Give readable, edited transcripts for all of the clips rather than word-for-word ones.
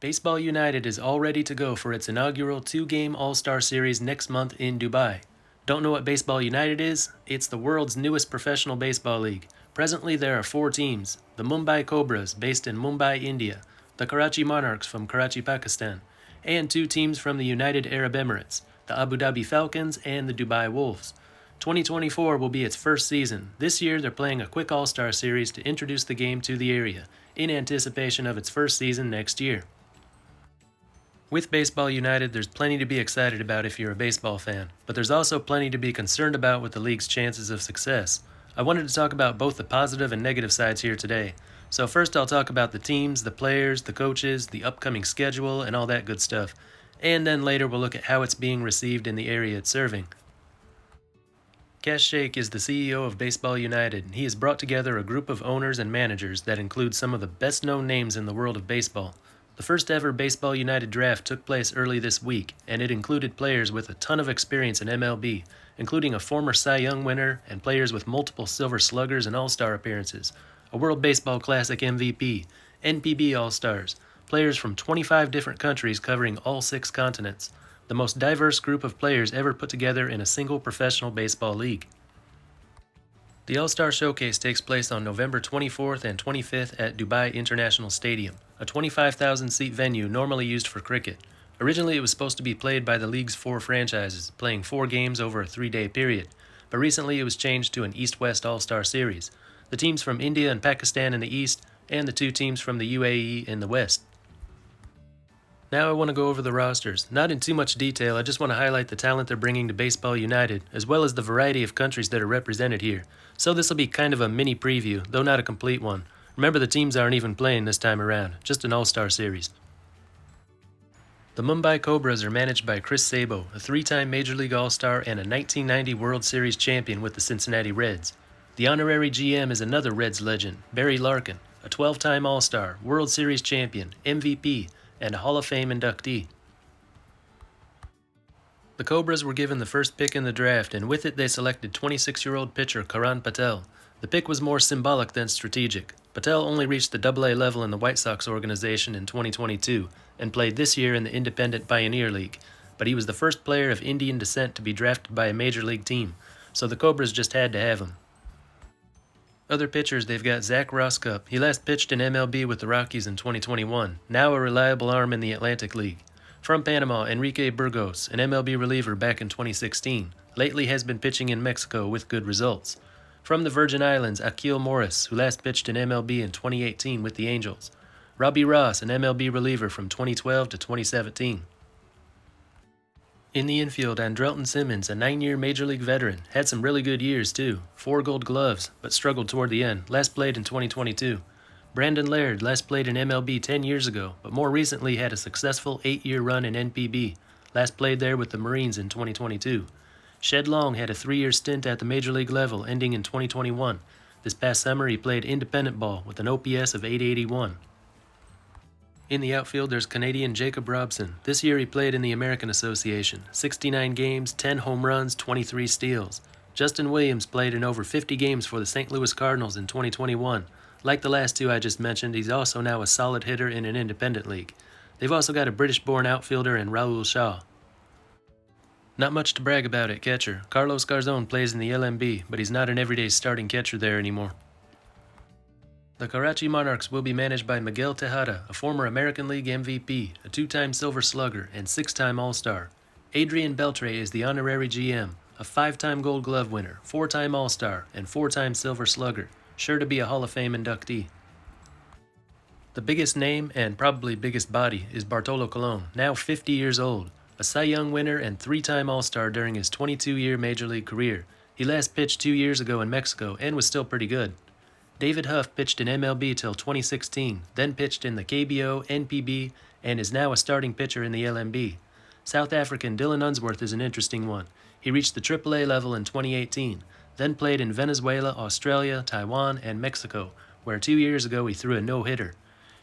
Baseball United is all ready to go for its inaugural two-game All-Star Series next month in Dubai. Don't know what Baseball United is? It's the world's newest professional baseball league. Presently there are four teams: the Mumbai Cobras, based in Mumbai, India, the Karachi Monarchs from Karachi, Pakistan, and two teams from the United Arab Emirates, the Abu Dhabi Falcons and the Dubai Wolves. 2024 will be its first season. This year they're playing a quick All-Star Series to introduce the game to the area, in anticipation of its first season next year. With Baseball United, there's plenty to be excited about if you're a baseball fan, but there's also plenty to be concerned about with the league's chances of success. I wanted to talk about both the positive and negative sides here today. So first I'll talk about the teams, the players, the coaches, the upcoming schedule, and all that good stuff. And then later we'll look at how it's being received in the area it's serving. Cash Sheikh is the CEO of Baseball United, and he has brought together a group of owners and managers that include some of the best-known names in the world of baseball. The first ever Baseball United draft took place early this week, and it included players with a ton of experience in MLB, including a former Cy Young winner and players with multiple Silver Sluggers and All-Star appearances, a World Baseball Classic MVP, NPB All-Stars, players from 25 different countries covering all 6 continents, the most diverse group of players ever put together in a single professional baseball league. The All-Star Showcase takes place on November 24th and 25th at Dubai International Stadium, a 25,000-seat venue normally used for cricket. Originally it was supposed to be played by the league's 4 franchises, playing 4 games over a 3-day period, but recently it was changed to an East-West All-Star Series. The teams from India and Pakistan in the East, and the 2 teams from the UAE in the West. Now I want to go over the rosters. Not in too much detail, I just want to highlight the talent they're bringing to Baseball United, as well as the variety of countries that are represented here. So this will be kind of a mini preview, though not a complete one. Remember, the teams aren't even playing this time around, just an All-Star Series. The Mumbai Cobras are managed by Chris Sabo, a 3-time Major League All-Star and a 1990 World Series champion with the Cincinnati Reds. The honorary GM is another Reds legend, Barry Larkin, a 12-time All-Star, World Series champion, MVP, and a Hall of Fame inductee. The Cobras were given the first pick in the draft, and with it they selected 26-year-old pitcher Karan Patel. The pick was more symbolic than strategic. Patel only reached the AA level in the White Sox organization in 2022 and played this year in the Independent Pioneer League, but he was the first player of Indian descent to be drafted by a major league team, so the Cobras just had to have him. Other pitchers, they've got Zach Roskup. He last pitched in MLB with the Rockies in 2021, now a reliable arm in the Atlantic League. From Panama, Enrique Burgos, an MLB reliever back in 2016, lately has been pitching in Mexico with good results. From the Virgin Islands, Akil Morris, who last pitched in MLB in 2018 with the Angels. Robbie Ross, an MLB reliever from 2012 to 2017. In the infield, Andrelton Simmons, a 9-year Major League veteran, had some really good years too. 4 Gold Gloves, but struggled toward the end. Last played in 2022. Brandon Laird last played in MLB 10 years ago, but more recently had a successful 8-year run in NPB. Last played there with the Marines in 2022. Shed Long had a 3-year stint at the Major League level, ending in 2021. This past summer he played independent ball with an OPS of .881. In the outfield, there's Canadian Jacob Robson. This year he played in the American Association. 69 games, 10 home runs, 23 steals. Justin Williams played in over 50 games for the St. Louis Cardinals in 2021. Like the last 2 I just mentioned, he's also now a solid hitter in an independent league. They've also got a British-born outfielder in Raul Shaw. Not much to brag about at catcher. Carlos Garzon plays in the LMB, but he's not an everyday starting catcher there anymore. The Karachi Monarchs will be managed by Miguel Tejada, a former American League MVP, a 2-time Silver Slugger, and 6-time All-Star. Adrian Beltre is the honorary GM, a 5-time Gold Glove winner, 4-time All-Star, and 4-time Silver Slugger, sure to be a Hall of Fame inductee. The biggest name, and probably biggest body, is Bartolo Colon, now 50 years old, a Cy Young winner and 3-time All-Star during his 22-year Major League career. He last pitched 2 years ago in Mexico and was still pretty good. David Huff pitched in MLB till 2016, then pitched in the KBO, NPB, and is now a starting pitcher in the LMB. South African Dylan Unsworth is an interesting one. He reached the AAA level in 2018, then played in Venezuela, Australia, Taiwan, and Mexico, where 2 years ago he threw a no-hitter.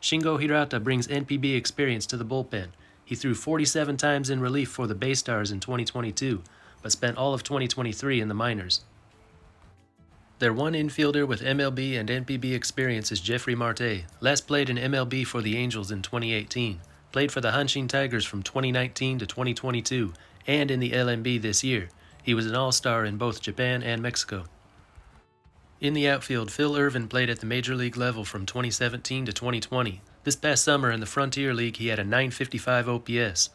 Shingo Hirata brings NPB experience to the bullpen. He threw 47 times in relief for the Bay Stars in 2022, but spent all of 2023 in the minors. Their one infielder with MLB and NPB experience is Jeffrey Marte, last played in MLB for the Angels in 2018. played for the Hanshin Tigers from 2019 to 2022, and in the LMB this year. He was an all-star in both Japan and Mexico. In the outfield, Phil Irvin played at the major league level from 2017 to 2020. This past summer in the Frontier League, he had a .955 OPS.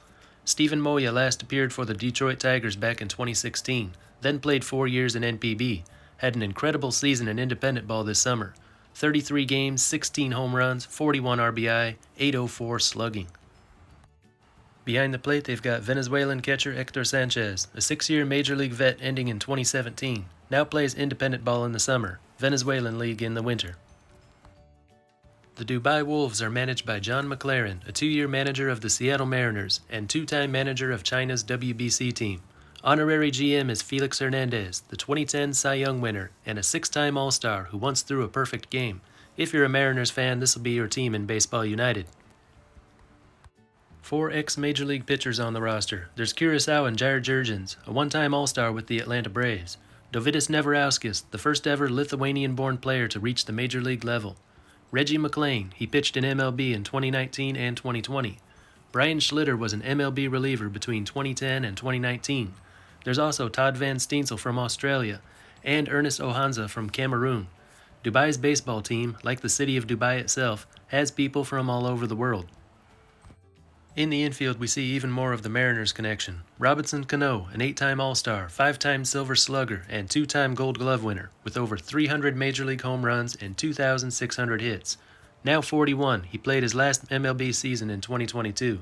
Steven Moya last appeared for the Detroit Tigers back in 2016, then played 4 years in NPB, had an incredible season in independent ball this summer. 33 games, 16 home runs, 41 RBI, .804 slugging. Behind the plate, they've got Venezuelan catcher Hector Sanchez, a 6-year major league vet ending in 2017. Now plays independent ball in the summer, Venezuelan league in the winter. The Dubai Wolves are managed by John McLaren, a 2-year manager of the Seattle Mariners and 2-time manager of China's WBC team. Honorary GM is Felix Hernandez, the 2010 Cy Young winner and a 6-time All-Star who once threw a perfect game. If you're a Mariners fan, this will be your team in Baseball United. 4 ex-Major League pitchers on the roster. There's Curaçao and Jair Jurgens, a 1-time All-Star with the Atlanta Braves. Dovydas Neverauskas, the first-ever Lithuanian-born player to reach the Major League level. Reggie McClain, he pitched in MLB in 2019 and 2020. Brian Schlitter was an MLB reliever between 2010 and 2019. There's also Todd Van Steensel from Australia and Ernest Ohanza from Cameroon. Dubai's baseball team, like the city of Dubai itself, has people from all over the world. In the infield, we see even more of the Mariners connection. Robinson Cano, an 8-time All-Star, 5-time Silver Slugger, and 2-time Gold Glove winner, with over 300 Major League home runs and 2,600 hits. Now 41, he played his last MLB season in 2022.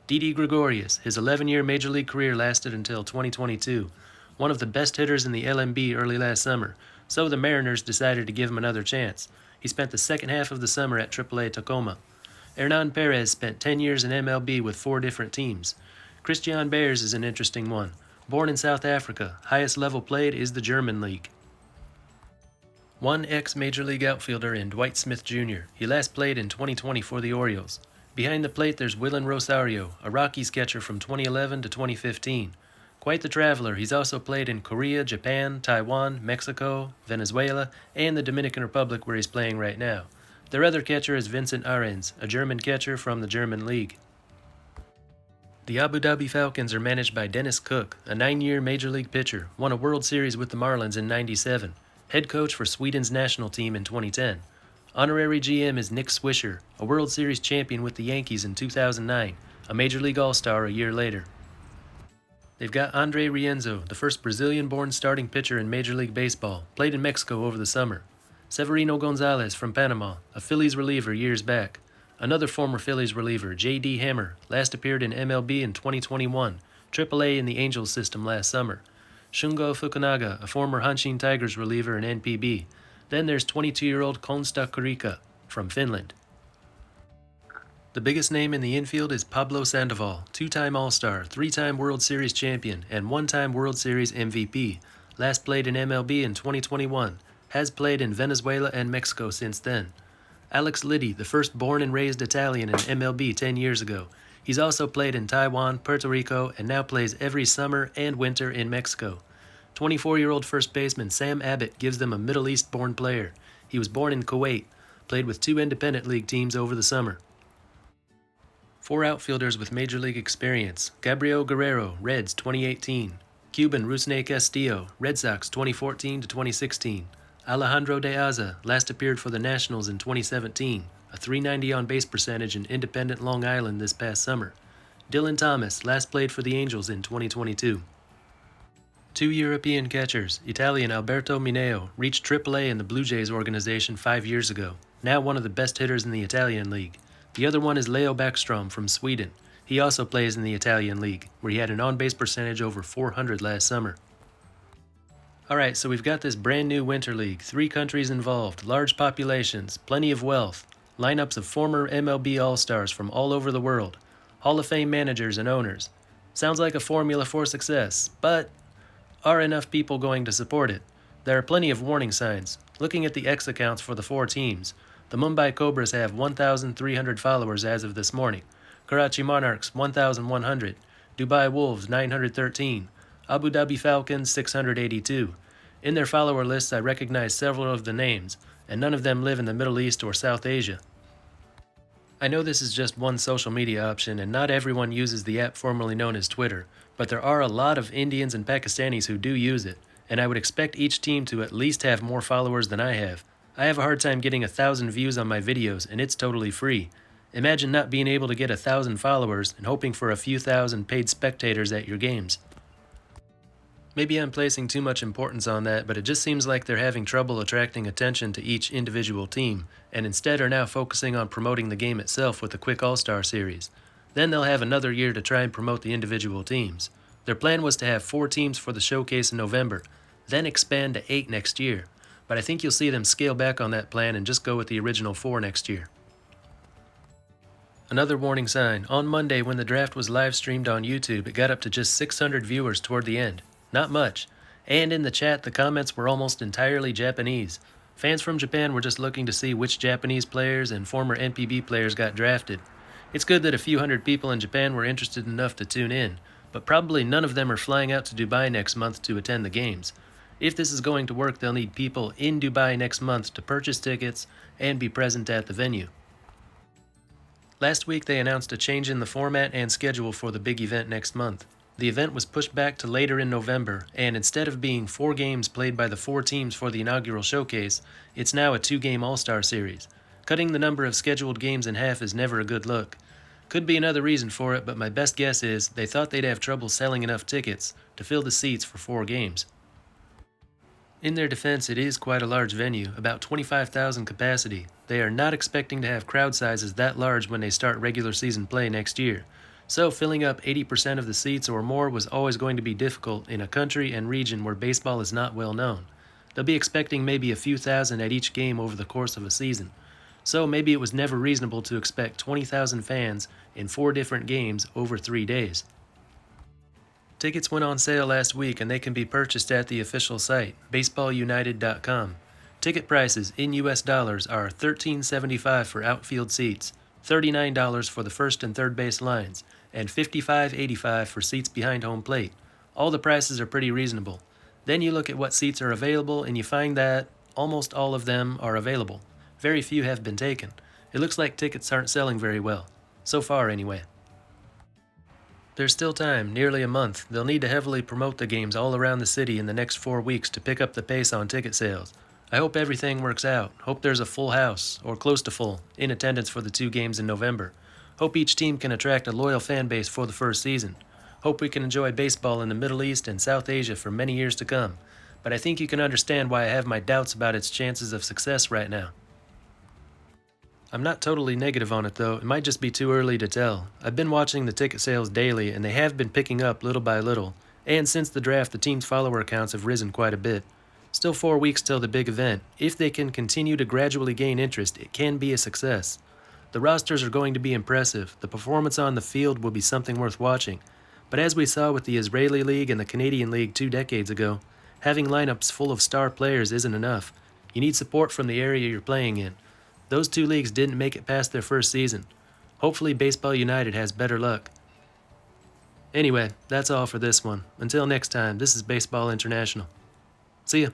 Didi Gregorius, his 11-year Major League career lasted until 2022. One of the best hitters in the LMB early last summer, so the Mariners decided to give him another chance. He spent the second half of the summer at AAA Tacoma. Hernan Perez spent 10 years in MLB with 4 different teams. Christian Beers is an interesting one. Born in South Africa, highest level played is the German League. One ex-Major League outfielder in Dwight Smith Jr. He last played in 2020 for the Orioles. Behind the plate there's Willen Rosario, a Rockies catcher from 2011 to 2015. Quite the traveler, he's also played in Korea, Japan, Taiwan, Mexico, Venezuela, and the Dominican Republic where he's playing right now. Their other catcher is Vincent Arens, a German catcher from the German League. The Abu Dhabi Falcons are managed by Dennis Cook, a 9-year Major League pitcher, won a World Series with the Marlins in '97, head coach for Sweden's national team in 2010. Honorary GM is Nick Swisher, a World Series champion with the Yankees in 2009, a Major League All-Star a year later. They've got Andre Rienzo, the first Brazilian-born starting pitcher in Major League Baseball, played in Mexico over the summer. Severino Gonzalez from Panama, a Phillies reliever years back. Another former Phillies reliever, J.D. Hammer, last appeared in MLB in 2021, AAA in the Angels system last summer. Shungo Fukunaga, a former Hanshin Tigers reliever in NPB. Then there's 22-year-old Konsta Kurika from Finland. The biggest name in the infield is Pablo Sandoval, 2-time All-Star, 3-time World Series champion, and 1-time World Series MVP. Last played in MLB in 2021. Has played in Venezuela and Mexico since then. Alex Liddy, the first born and raised Italian in MLB 10 years ago. He's also played in Taiwan, Puerto Rico, and now plays every summer and winter in Mexico. 24-year-old first baseman Sam Abbott gives them a Middle East-born player. He was born in Kuwait, played with 2 independent league teams over the summer. 4 outfielders with Major League experience. Gabriel Guerrero, Reds 2018. Cuban Rusney Castillo, Red Sox 2014 to 2016. Alejandro De Aza last appeared for the Nationals in 2017, a .390 on-base percentage in independent Long Island this past summer. Dylan Thomas last played for the Angels in 2022. 2 European catchers, Italian Alberto Mineo, reached AAA in the Blue Jays organization 5 years ago, now one of the best hitters in the Italian League. The other one is Leo Backstrom from Sweden. He also plays in the Italian League, where he had an on-base percentage over .400 last summer. Alright, so we've got this brand new Winter League, 3 countries involved, large populations, plenty of wealth, lineups of former MLB All-Stars from all over the world, Hall of Fame managers and owners. Sounds like a formula for success, but are enough people going to support it? There are plenty of warning signs. Looking at the X accounts for the 4 teams, the Mumbai Cobras have 1,300 followers as of this morning, Karachi Monarchs 1,100, Dubai Wolves 913, Abu Dhabi Falcons 682. In their follower lists I recognize several of the names, and none of them live in the Middle East or South Asia. I know this is just one social media option and not everyone uses the app formerly known as Twitter, but there are a lot of Indians and Pakistanis who do use it, and I would expect each team to at least have more followers than I have. I have a hard time getting 1,000 views on my videos, and it's totally free. Imagine not being able to get 1,000 followers and hoping for a few thousand paid spectators at your games. Maybe I'm placing too much importance on that, but it just seems like they're having trouble attracting attention to each individual team, and instead are now focusing on promoting the game itself with a quick All-Star series. Then they'll have another year to try and promote the individual teams. Their plan was to have 4 teams for the showcase in November, then expand to 8 next year, but I think you'll see them scale back on that plan and just go with the original 4 next year. Another warning sign, on Monday when the draft was live streamed on YouTube, it got up to just 600 viewers toward the end. Not much. And in the chat, the comments were almost entirely Japanese. Fans from Japan were just looking to see which Japanese players and former NPB players got drafted. It's good that a few hundred people in Japan were interested enough to tune in, but probably none of them are flying out to Dubai next month to attend the games. If this is going to work, they'll need people in Dubai next month to purchase tickets and be present at the venue. Last week they announced a change in the format and schedule for the big event next month. The event was pushed back to later in November, and instead of being 4 games played by the 4 teams for the inaugural showcase, it's now a 2-game All-Star series. Cutting the number of scheduled games in half is never a good look. Could be another reason for it, but my best guess is they thought they'd have trouble selling enough tickets to fill the seats for 4 games. In their defense, it is quite a large venue, about 25,000 capacity. They are not expecting to have crowd sizes that large when they start regular season play next year. So filling up 80% of the seats or more was always going to be difficult in a country and region where baseball is not well known. They'll be expecting maybe a few thousand at each game over the course of a season. So maybe it was never reasonable to expect 20,000 fans in 4 different games over 3 days. Tickets went on sale last week and they can be purchased at the official site, baseballunited.com. Ticket prices in US dollars are $13.75 for outfield seats, $39 for the first and third base lines, and $55.85 for seats behind home plate. All the prices are pretty reasonable. Then you look at what seats are available and you find that almost all of them are available. Very few have been taken. It looks like tickets aren't selling very well. So far anyway. There's still time, nearly a month. They'll need to heavily promote the games all around the city in the next 4 weeks to pick up the pace on ticket sales. I hope everything works out. Hope there's a full house, or close to full, in attendance for the 2 games in November. Hope each team can attract a loyal fan base for the first season. Hope we can enjoy baseball in the Middle East and South Asia for many years to come. But I think you can understand why I have my doubts about its chances of success right now. I'm not totally negative on it though, it might just be too early to tell. I've been watching the ticket sales daily and they have been picking up little by little, and since the draft the team's follower counts have risen quite a bit. Still 4 weeks till the big event. If they can continue to gradually gain interest, it can be a success. The rosters are going to be impressive, the performance on the field will be something worth watching, but as we saw with the Israeli League and the Canadian League 2 decades ago, having lineups full of star players isn't enough. You need support from the area you're playing in. Those 2 leagues didn't make it past their first season. Hopefully Baseball United has better luck. Anyway, that's all for this one. Until next time, this is Baseball International. See ya.